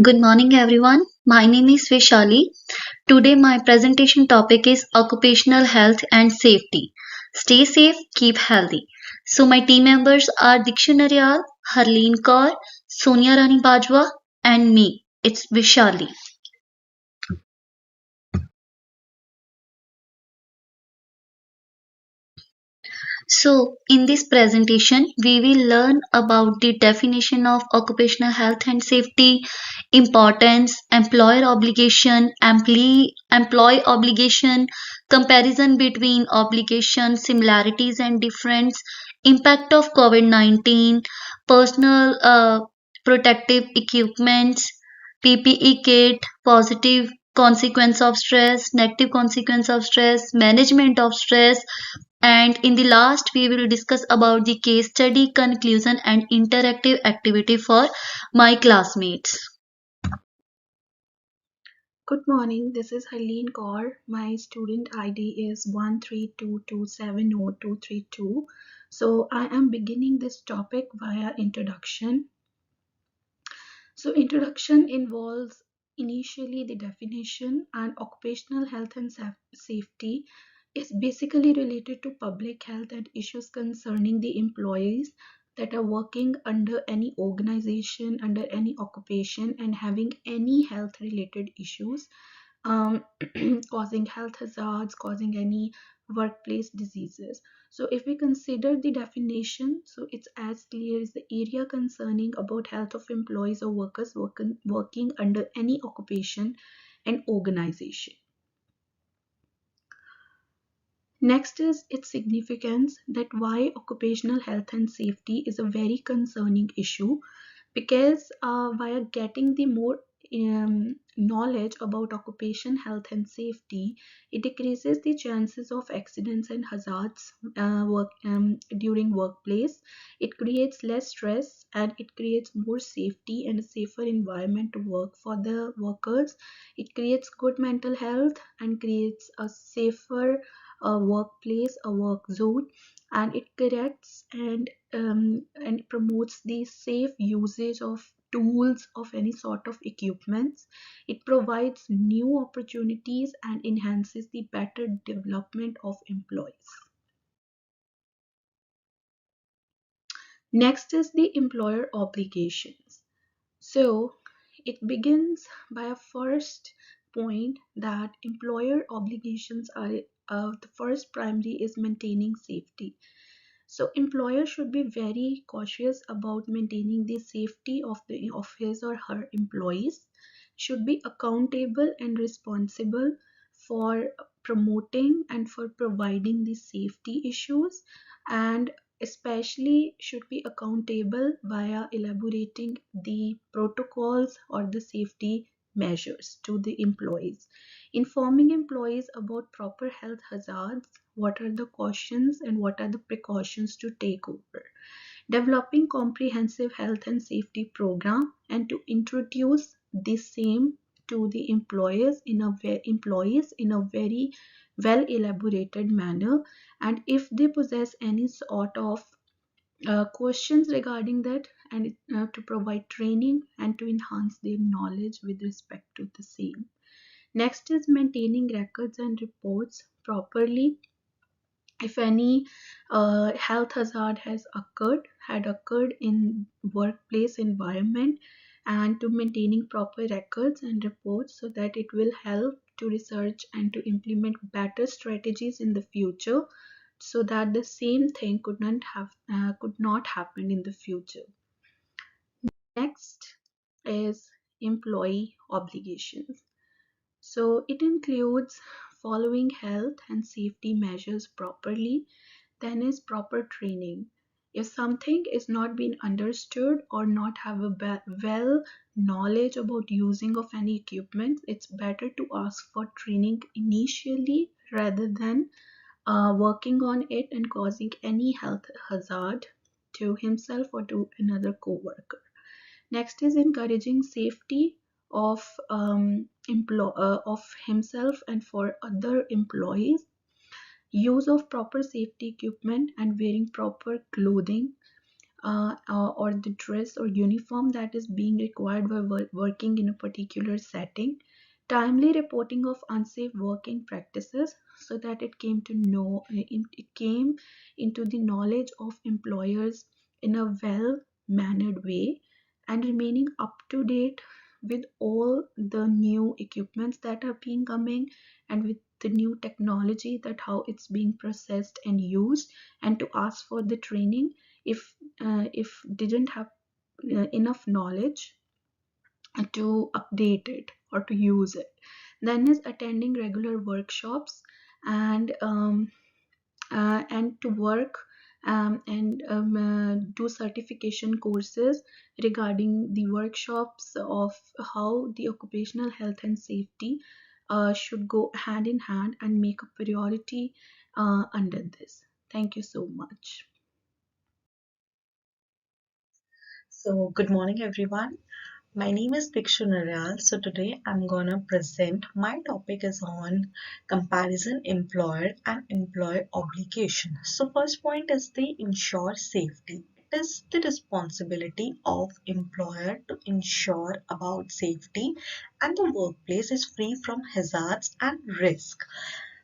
Good morning, everyone. My name is Vishali. Today, my presentation topic is occupational health and safety. Stay safe, keep healthy. So, my team members are Dikshu Naryal, Harleen Kaur, Sonia Rani Bajwa, and me. It's Vishali. So, in this presentation, we will learn about the definition of occupational health and safety, importance, employer obligation, employee obligation, comparison between obligation, similarities and difference, impact of COVID-19, personal protective equipments, PPE kit, positive consequence of stress, negative consequence of stress, management of stress, and in the last we will discuss about the case study conclusion and interactive activity for my classmates. Good morning, this is Harleen Kaur. My student ID is 132270232. So I am beginning this topic via introduction. So introduction involves initially the definition, and occupational health and safety is basically related to public health and issues concerning the employees that are working under any organization, under any occupation, and having any health related issues, um, causing health hazards, causing any workplace diseases. So if we consider the definition, so it's as clear as the area concerning about health of employees or workers working under any occupation and organization. Next is its significance, that why occupational health and safety is a very concerning issue, because via getting the more knowledge about occupation health and safety, it decreases the chances of accidents and hazards during workplace. It creates less stress and it creates more safety and a safer environment to work for the workers. It creates good mental health and creates a safer workplace, a work zone, and it corrects and promotes the safe usage of tools of any sort of equipments. It provides new opportunities and enhances the better development of employees. Next is the employer obligations. So it begins by a first point that employer obligations are the first primary is maintaining safety. So employer should be very cautious about maintaining the safety of his or her employees, should be accountable and responsible for promoting and for providing the safety issues, and especially should be accountable via elaborating the protocols or the safety measures to the employees, informing employees about proper health hazards, what are the cautions and what are the precautions to take over, developing comprehensive health and safety program, and to introduce the same to the employees in a very well elaborated manner, and if they possess any sort of questions regarding that, and to provide training and to enhance their knowledge with respect to the same. Next is maintaining records and reports properly. If any health hazard had occurred in workplace environment, and to maintaining proper records and reports so that it will help to research and to implement better strategies in the future, so that the same thing could not happen in the future. Next is employee obligations. So it includes following health and safety measures properly. Then is proper training. If something is not being understood or not have a well knowledge about using of any equipment, it's better to ask for training initially rather than working on it and causing any health hazard to himself or to another co-worker. Next is encouraging safety of of himself and for other employees, use of proper safety equipment and wearing proper clothing, or the dress or uniform that is being required while working in a particular setting, timely reporting of unsafe working practices so that it came into the knowledge of employers in a well mannered way, and remaining up to date with all the new equipments that are being coming, and with the new technology, that how it's being processed and used, and to ask for the training if didn't have enough knowledge to update it or to use it. Then is attending regular workshops and and to work and do certification courses regarding the workshops of how the occupational health and safety should go hand in hand and make a priority under this. Thank you so much. So, good morning, everyone. My name is Dikshu Naryal. So, today I'm gonna present my topic is on comparison employer and employee obligation. So, first point is the ensure safety. It is the responsibility of employer to ensure about safety and the workplace is free from hazards and risk.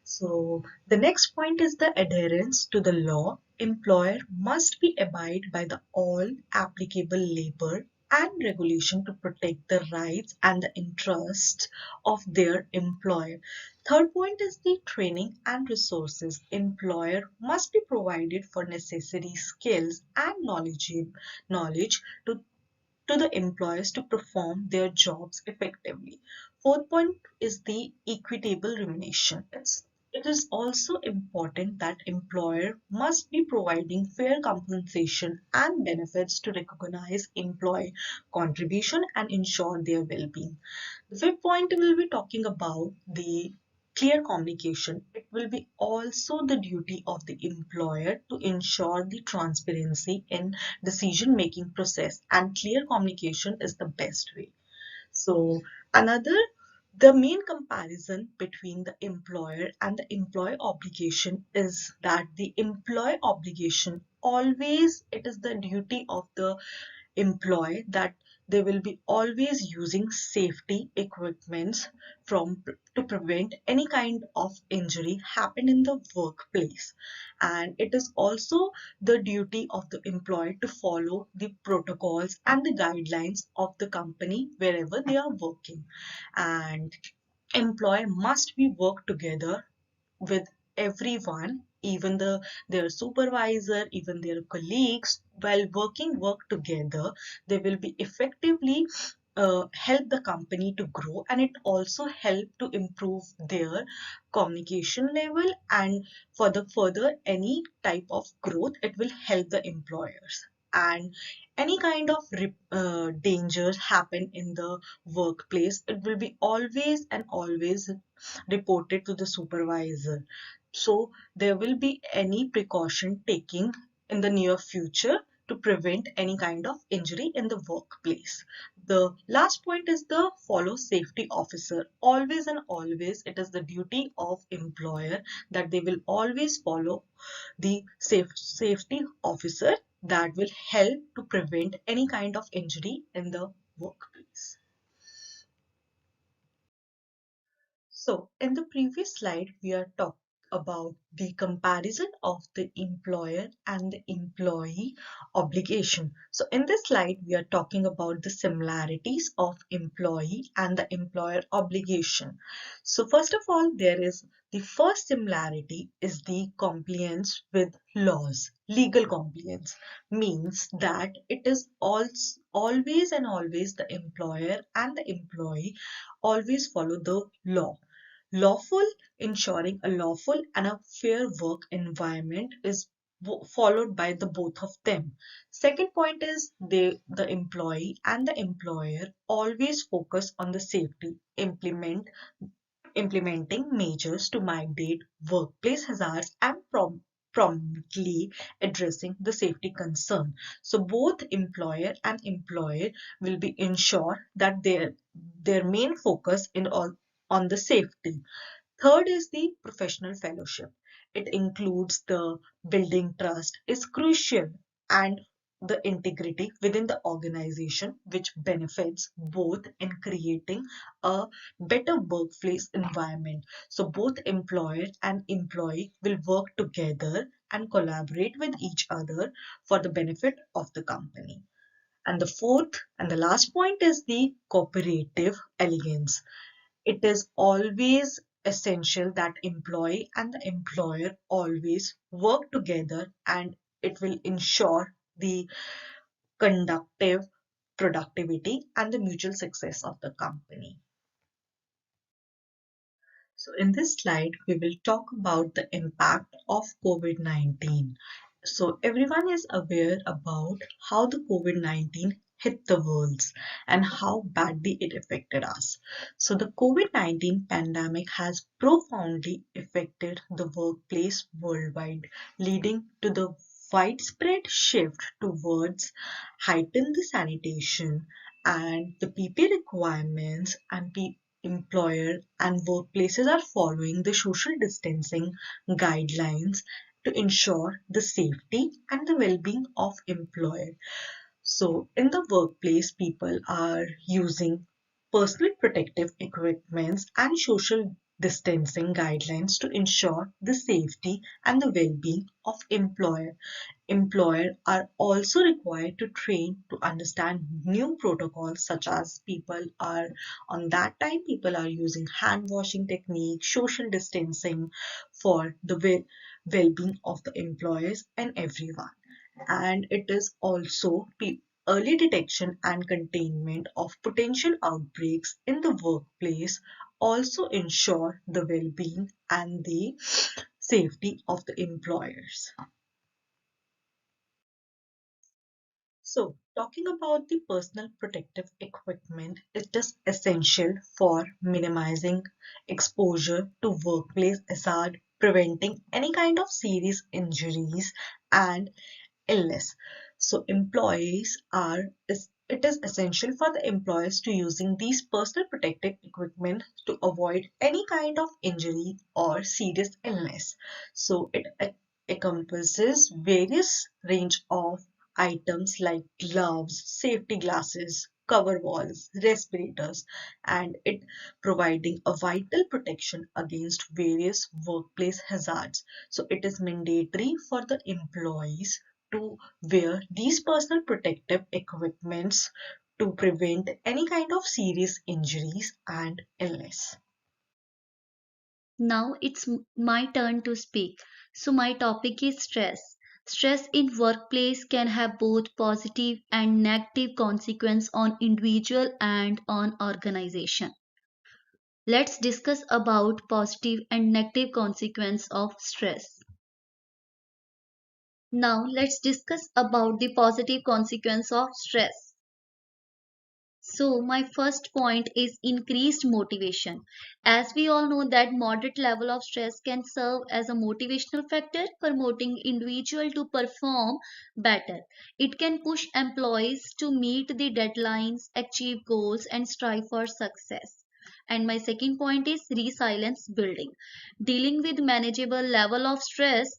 So the next point is the adherence to the law. Employer must be abide by the all applicable labor and regulation to protect the rights and the interests of their employer. Third point is the training and resources. Employer must be provided for necessary skills and knowledge to the employers to perform their jobs effectively. Fourth point is the equitable remuneration. It is also important that employer must be providing fair compensation and benefits to recognize employee contribution and ensure their well-being. The fifth point will be talking about the clear communication. It will be also the duty of the employer to ensure the transparency in decision making process, and clear communication is the best way. So another, the main comparison between the employer and the employee obligation is that the employee obligation always, it is the duty of the employee that they will be always using safety equipments from to prevent any kind of injury happen in the workplace, and it is also the duty of the employee to follow the protocols and the guidelines of the company wherever they are working, and employee must be work together with everyone, even their supervisor, even their colleagues. While work together, they will be effectively help the company to grow, and it also help to improve their communication level, and for the further any type of growth it will help the employers, and any kind of dangers happen in the workplace, it will be always and always reported to the supervisor. So there will be any precaution taking in the near future to prevent any kind of injury in the workplace. The last point is the follow safety officer. Always and always it is the duty of employer that they will always follow the safety officer that will help to prevent any kind of injury in the workplace. So, in the previous slide, we are talking about the comparison of the employer and the employee obligation. So, in this slide, we are talking about the similarities of employee and the employer obligation. So, first of all, there is the first similarity is the compliance with laws. Legal compliance means that it is always and always the employer and the employee always follow the law. Lawful, ensuring a lawful and a fair work environment is followed by the both of them. Second point is the employee and the employer always focus on the safety, implementing measures to mitigate workplace hazards and promptly addressing the safety concern. So both employer and employer will be ensure that their main focus in all on the safety. Third is the professional fellowship. It includes the building trust is crucial, and the integrity within the organization, which benefits both in creating a better workplace environment. So both employer and employee will work together and collaborate with each other for the benefit of the company. And the fourth and the last point is the cooperative elegance. It is always essential that employee and the employer always work together, and it will ensure the conductive productivity and the mutual success of the company. So in this slide, we will talk about the impact of COVID-19. So everyone is aware about how the COVID-19 hit the world and how badly it affected us. So the COVID-19 pandemic has profoundly affected the workplace worldwide, leading to the widespread shift towards heightened sanitation and the PP requirements, and employer and workplaces are following the social distancing guidelines to ensure the safety and the well-being of employer. So in the workplace, people are using personal protective equipments and social distancing guidelines to ensure the safety and the well-being of employer. Employer are also required to train to understand new protocols, such as people are on that time people are using hand washing techniques, social distancing for the well-being of the employees and everyone. And it is also early detection and containment of potential outbreaks in the workplace also ensure the well-being and the safety of the employers. So, talking about the personal protective equipment, it is essential for minimizing exposure to workplace hazard, preventing any kind of serious injuries and illness. So employees are it is essential for the employees to using these personal protective equipment to avoid any kind of injury or serious illness. So it encompasses various range of items like gloves, safety glasses, cover walls, respirators, and it providing a vital protection against various workplace hazards. So it is mandatory for the employees to wear these personal protective equipments to prevent any kind of serious injuries and illness. Now it's my turn to speak. So my topic is stress. Stress in workplace can have both positive and negative consequence on individual and on organization. Let's discuss about positive and negative consequence of stress. Now let's discuss about the positive consequence of stress. So my first point is increased motivation. As we all know that moderate level of stress can serve as a motivational factor promoting individual to perform better. It can push employees to meet the deadlines, achieve goals and strive for success. And my second point is resilience building. Dealing with manageable level of stress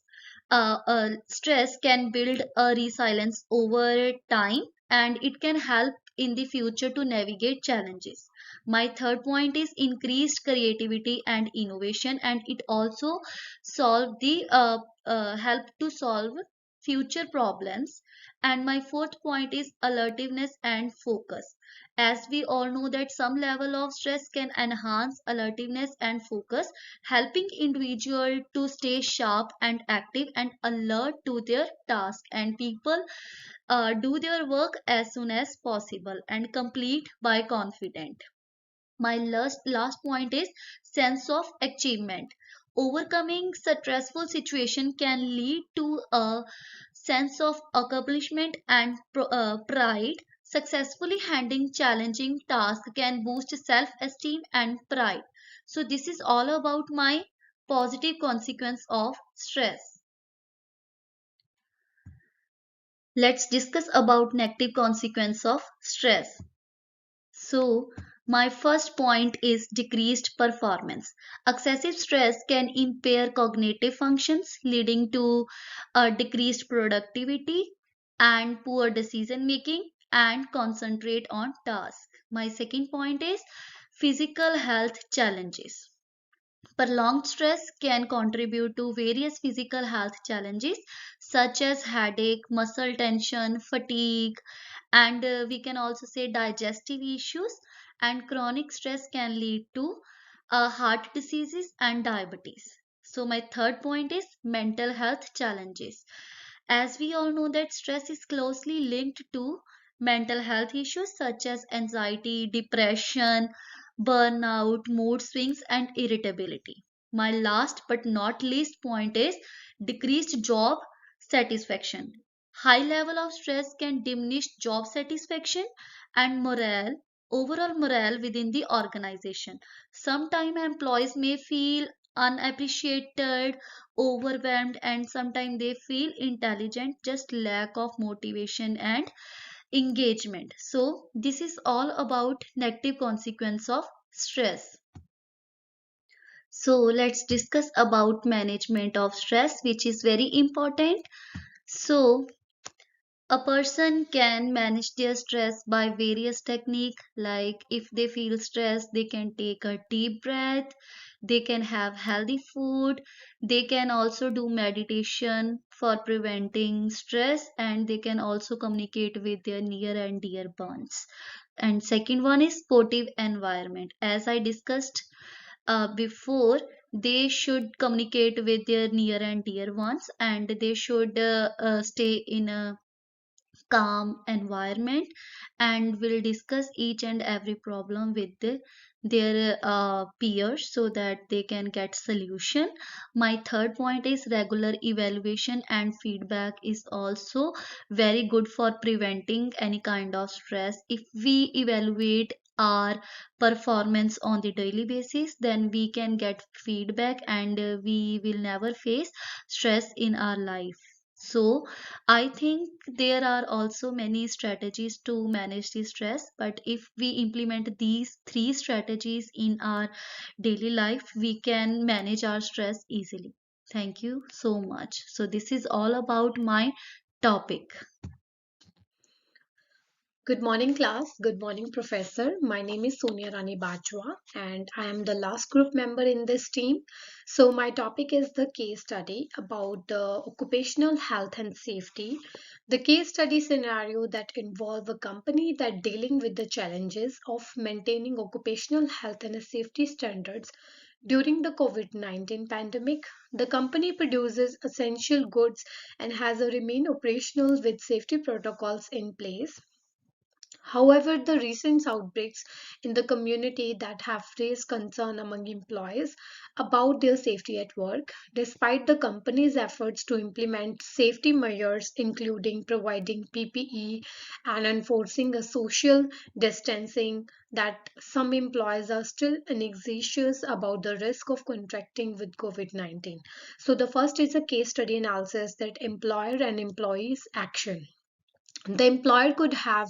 can build a resilience over time and it can help in the future to navigate challenges. My third point is increased creativity and innovation, and it also help to solve future problems. And my fourth point is alertiveness and focus. As we all know that some level of stress can enhance alertiveness and focus, helping individual to stay sharp and active and alert to their task, and people do their work as soon as possible and complete by confident. My last point is sense of achievement. Overcoming stressful situation can lead to a sense of accomplishment and pride. Successfully handling challenging tasks can boost self-esteem and pride. So this is all about my positive consequence of stress. Let's discuss about negative consequence of stress. So, my first point is decreased performance. Excessive stress can impair cognitive functions, leading to decreased productivity. and poor decision making and concentrate on tasks. My second point is physical health challenges. Prolonged stress can contribute to various physical health challenges such as headache, muscle tension, fatigue, and we can also say digestive issues. And chronic stress can lead to heart diseases and diabetes. So, my third point is mental health challenges. As we all know that stress is closely linked to mental health issues such as anxiety, depression, burnout, mood swings, and irritability. My last but not least point is decreased job satisfaction. High level of stress can diminish job satisfaction and overall morale within the organization. Sometimes employees may feel unappreciated, overwhelmed, and sometimes they feel intelligent, just lack of motivation and engagement. So this is all about negative consequence of stress. So let's discuss about management of stress, which is very important. So a person can manage their stress by various techniques, like if they feel stressed they can take a deep breath, they can have healthy food, they can also do meditation for preventing stress, and they can also communicate with their near and dear ones. And second one is supportive environment. As I discussed before, they should communicate with their near and dear ones, and they should stay in a calm environment, and will discuss each and every problem with their peers so that they can get solution. My third point is regular evaluation and feedback is also very good for preventing any kind of stress. If we evaluate our performance on the daily basis, then we can get feedback, and we will never face stress in our life. So I think there are also many strategies to manage the stress, but if we implement these three strategies in our daily life, we can manage our stress easily. Thank you so much. So, this is all about my topic. Good morning, class. Good morning, Professor. My name is Sonia Rani Bajwa, and I am the last group member in this team. So, my topic is the case study about the occupational health and safety. The case study scenario that involve a company that dealing with the challenges of maintaining occupational health and safety standards during the COVID-19 pandemic. The company produces essential goods and has a remain operational with safety protocols in place. However, the recent outbreaks in the community that have raised concern among employees about their safety at work, despite the company's efforts to implement safety measures, including providing PPE and enforcing a social distancing, that some employees are still anxious about the risk of contracting with COVID-19. So, the first is a case study analysis that employer and employees action. The employer could have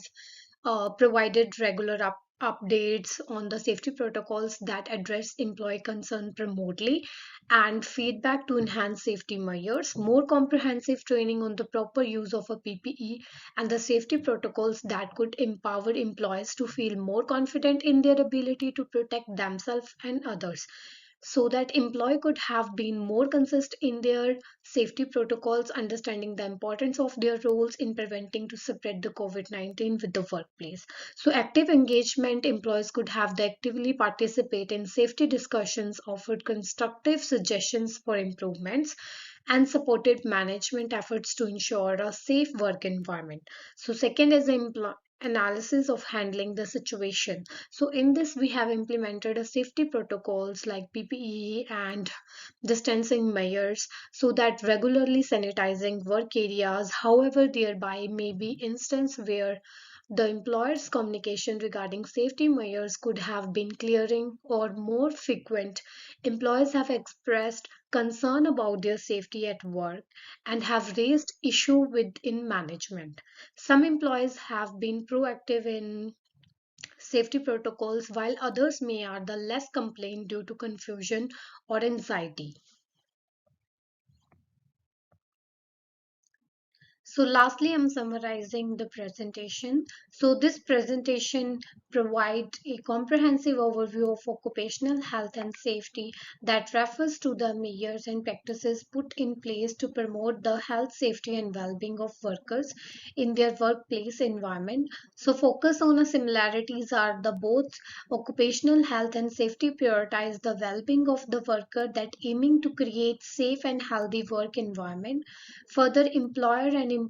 provided regular updates on the safety protocols that address employee concern remotely and feedback to enhance safety measures, more comprehensive training on the proper use of a PPE and the safety protocols that could empower employees to feel more confident in their ability to protect themselves and others, so that employee could have been more consistent in their safety protocols, understanding the importance of their roles in preventing to spread the COVID-19 with the workplace. So active engagement, employees could have the actively participate in safety discussions, offered constructive suggestions for improvements, and supported management efforts to ensure a safe work environment. So second is analysis of handling the situation. So in this we have implemented a safety protocols like PPE and distancing measures, so that regularly sanitizing work areas. However, thereby may be instance where the employer's communication regarding safety measures could have been clearing or more frequent. Employees have expressed concern about their safety at work and have raised issue within management. Some employees have been proactive in safety protocols, while others may are the less complain due to confusion or anxiety. So lastly, I'm summarizing the presentation. So this presentation provides a comprehensive overview of occupational health and safety that refers to the measures and practices put in place to promote the health, safety and well-being of workers in their workplace environment. So focus on the similarities are the both occupational health and safety prioritize the well-being of the worker that aiming to create safe and healthy work environment. Further, employer and employee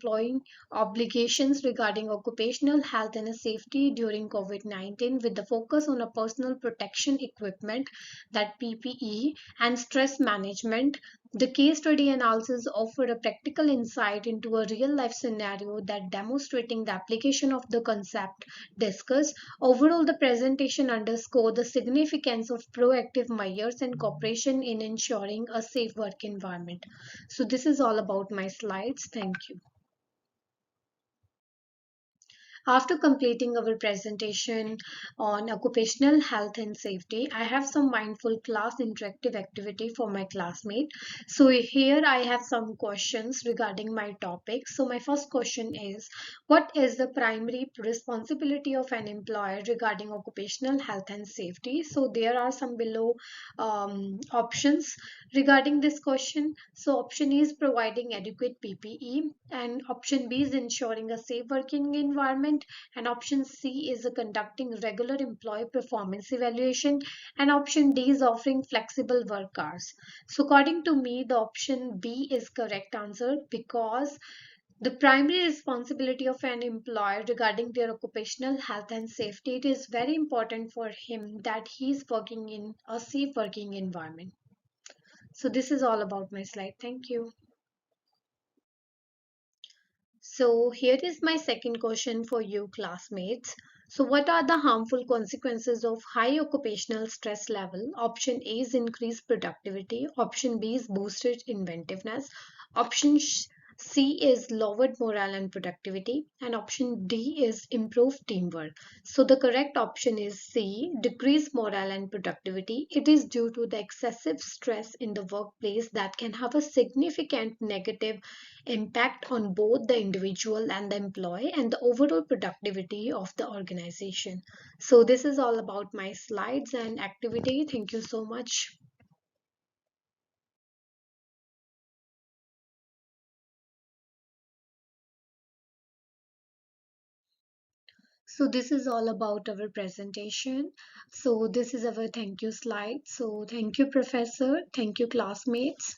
obligations regarding occupational health and safety during COVID-19 with the focus on a personal protection equipment that PPE and stress management. The case study analysis offered a practical insight into a real life scenario that demonstrating the application of the concept discussed. Overall, the presentation underscored the significance of proactive measures and cooperation in ensuring a safe work environment. So this is all about my slides. Thank you. After completing our presentation on occupational health and safety, I have some mindful class interactive activity for my classmate. So here I have some questions regarding my topic. So my first question is, what is the primary responsibility of an employer regarding occupational health and safety? So there are some below options regarding this question. So option A is providing adequate PPE, and option B is ensuring a safe working environment, and option C is conducting regular employee performance evaluation, and option D is offering flexible work hours. So according to me, the option B is correct answer, because the primary responsibility of an employer regarding their occupational health and safety, it is very important for him that he is working in a safe working environment. So this is all about my slide. Thank you. So here is my second question for you classmates. So what are the harmful consequences of high occupational stress level? Option A is increased productivity. Option B is boosted inventiveness. Option C is lowered morale and productivity. And option D is improved teamwork. So the correct option is C, decreased morale and productivity. It is due to the excessive stress in the workplace that can have a significant negative impact on both the individual and the employee and the overall productivity of the organization. So this is all about my slides and activity. Thank you so much. So this is all about our presentation. So this is our thank you slide. So thank you, professor. Thank you, classmates.